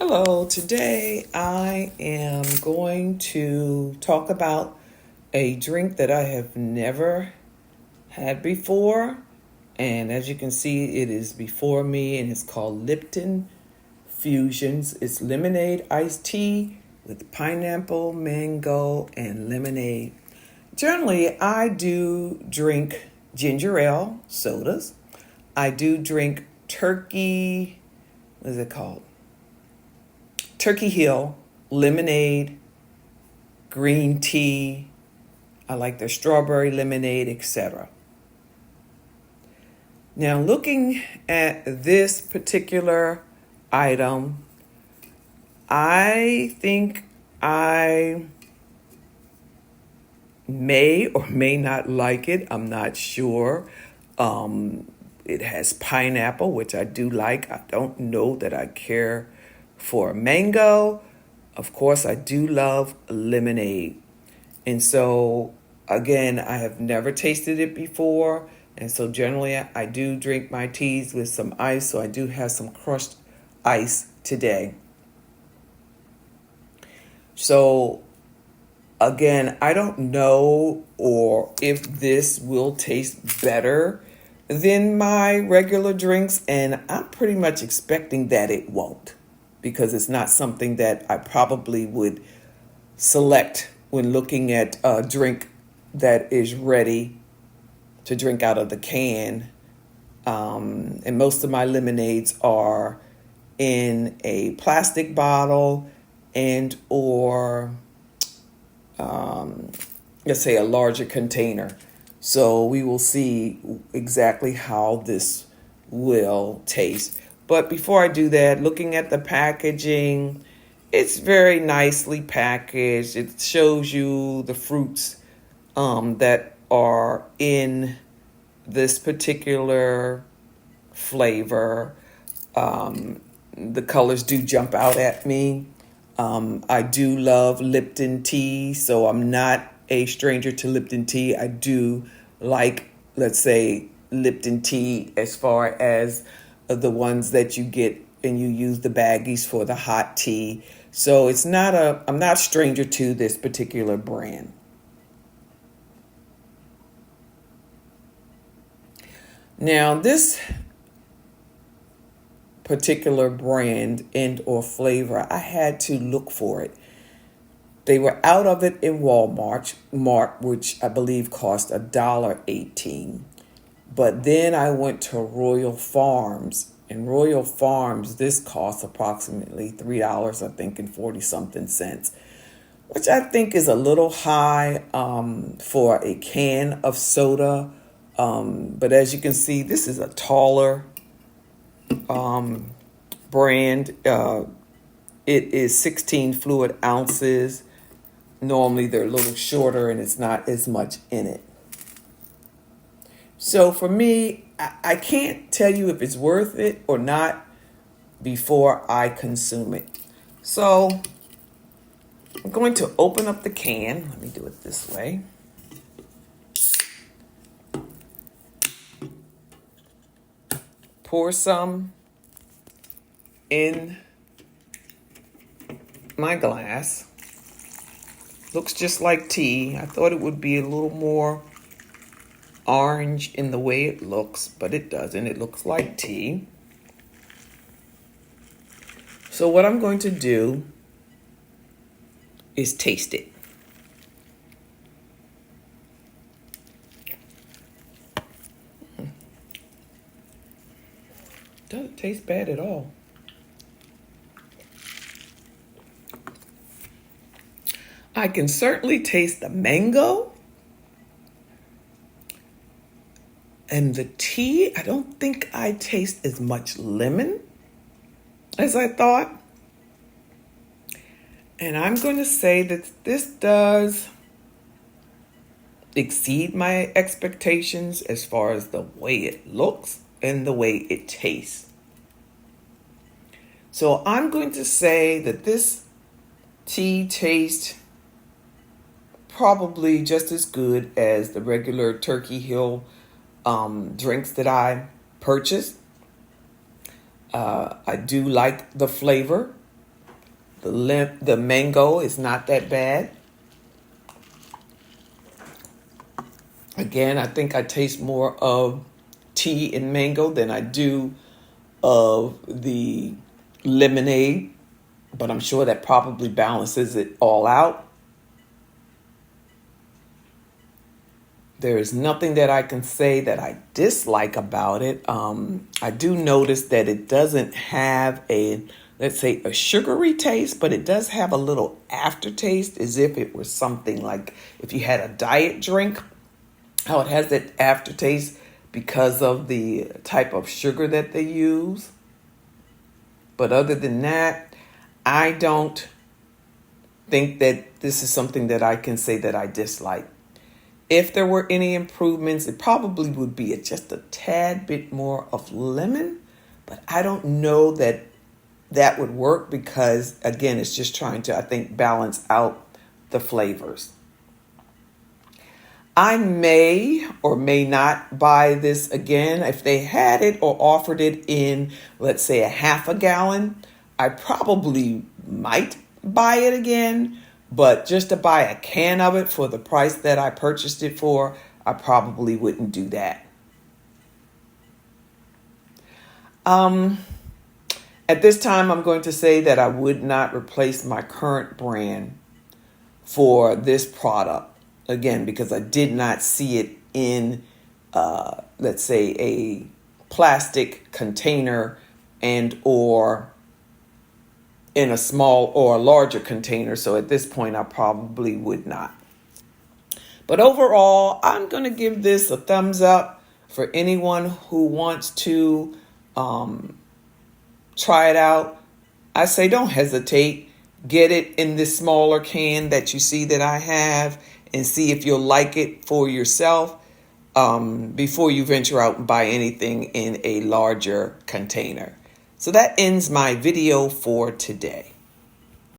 Hello, today I am going to talk about a drink that I have never had before. And as you can see, it is before me and it's called Lipton Fusions. It's lemonade iced tea with pineapple, mango, and lemonade. Generally, I do drink ginger ale sodas. I do drink what is it called? Turkey Hill, lemonade, green tea. I like their strawberry lemonade, etc. Now, looking at this particular item, I think I may or may not like it. I'm not sure. It has pineapple, which I do like. I don't know that I care for mango. Of course, I do love lemonade. And so, again, I have never tasted it before. And so generally I do drink my teas with some ice. So I do have some crushed ice today. So again, I don't know or if this will taste better than my regular drinks. And I'm pretty much expecting that it won't, because it's not something that I probably would select when looking at a drink that is ready to drink out of the can. And most of my lemonades are in a plastic bottle and or let's say a larger container. So we will see exactly how this will taste. But before I do that, looking at the packaging, it's very nicely packaged. It shows you the fruits that are in this particular flavor. The colors do jump out at me. I do love Lipton tea, so I'm not a stranger to Lipton tea. I do like, let's say, Lipton tea as far as the ones that you get and you use the baggies for the hot tea. So I'm not a stranger to this particular brand. Now, this particular brand and or flavor, I had to look for it. They were out of it in Walmart, which I believe cost $1.18. But then I went to Royal Farms. In Royal Farms, this costs approximately $3, I think, and 40 something cents, which I think is a little high for a can of soda. But as you can see, this is a taller brand. It is 16 fluid ounces. Normally they're a little shorter and it's not as much in it. So for me, I can't tell you if it's worth it or not before I consume it. So I'm going to open up the can. Let me do it this way. Pour some in my glass. Looks just like tea. I thought it would be a little more orange in the way it looks, but it doesn't. It looks like tea. So what I'm going to do is taste it. Doesn't taste bad at all. I can certainly taste the mango. And the tea, I don't think I taste as much lemon as I thought. And I'm going to say that this does exceed my expectations as far as the way it looks and the way it tastes. So I'm going to say that this tea tastes probably just as good as the regular Turkey Hill drinks that I purchased. I do like the flavor The mango is not that bad. Again, I think I taste more of tea and mango than I do of the lemonade, but I'm sure that probably balances it all out. There is nothing that I can say that I dislike about it. I do notice that it doesn't have let's say, a sugary taste, but it does have a little aftertaste as if it was something like if you had a diet drink, how it has that aftertaste because of the type of sugar that they use. But other than that, I don't think that this is something that I can say that I dislike. If there were any improvements, it probably would be just a tad bit more of lemon, but I don't know that that would work because, again, it's just trying to, I think, balance out the flavors. I may or may not buy this again. If they had it or offered it in, let's say, a half a gallon, I probably might buy it again. But just to buy a can of it for the price that I purchased it for, I probably wouldn't do that. At this time, I'm going to say that I would not replace my current brand for this product. Again, because I did not see it in, let's say, a plastic container and or in a small or a larger container. So at this point, I probably would not. But overall, I'm going to give this a thumbs up for anyone who wants to try it out. I say don't hesitate. Get it in this smaller can that you see that I have and see if you'll like it for yourself before you venture out and buy anything in a larger container. So that ends my video for today.